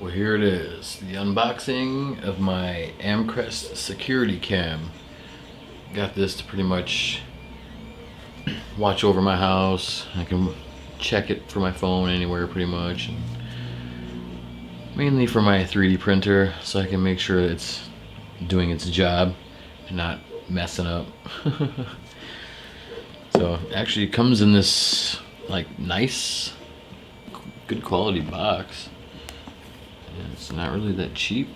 Well, here it is, the unboxing of my Amcrest security cam. Got this to pretty much watch over my house. I can check it for my phone anywhere pretty much. And mainly for my 3D printer, so I can make sure it's doing its job and not messing up. So actually it comes in this like nice, good quality box. And it's not really that cheap.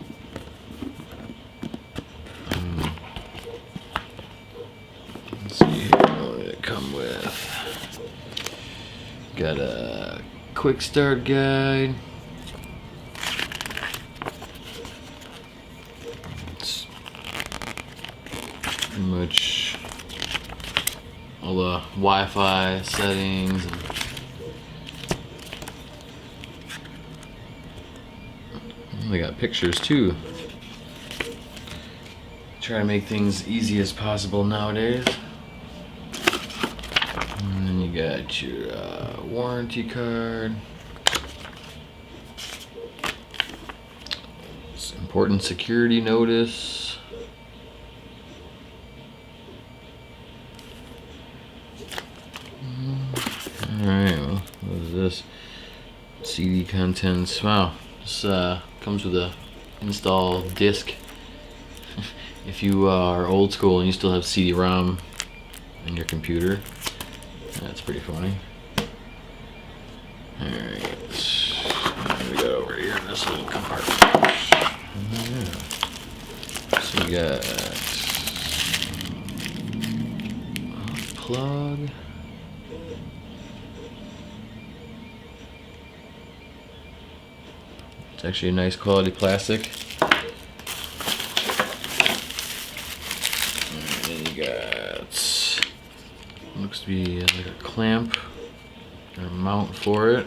Let's see here, what did it come with? Got a quick start guide. It's pretty much all the Wi-Fi settings and they got pictures too. Try to make things easy as possible nowadays. And then you got your warranty card. It's important security notice. Alright, well, what is this? CD contents. Wow, this comes with a install disc. If you are old school and you still have CD-ROM in your computer, that's pretty funny. Alright, what do we got over here in this little compartment? So we got a plug. It's actually a nice quality plastic. And then you got, looks to be like a clamp or a mount for it.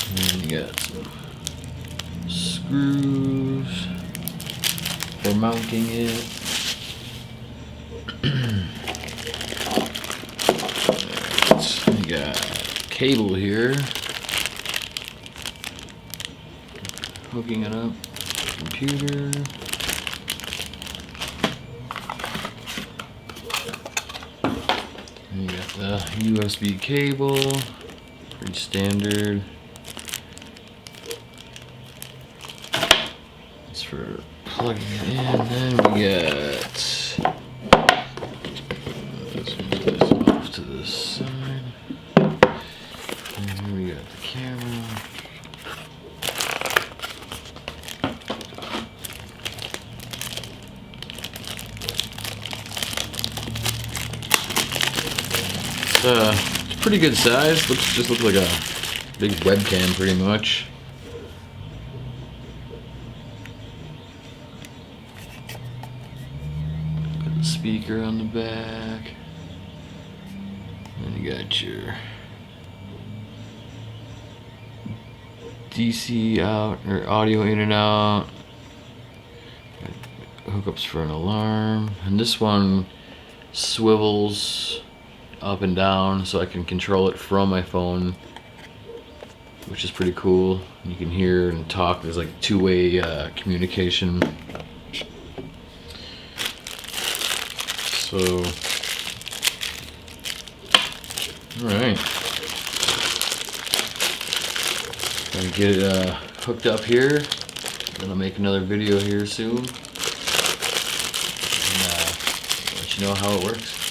And then you got some screws for mounting it. We got cable here, hooking it up to the computer. And you got the USB cable, pretty standard. It's for plugging it in. Then we got, let's move this off to the side. And here we got the camera. It's pretty good size. Just looks like a big webcam pretty much. Got the speaker on the back. And you got your DC out, or audio in and out. Got hookups for an alarm. And this one swivels up and down so I can control it from my phone, which is pretty cool. You can hear and talk. There's like two-way communication. So, alright. Gonna get it hooked up here. Then I'll make another video here soon. And let you know how it works.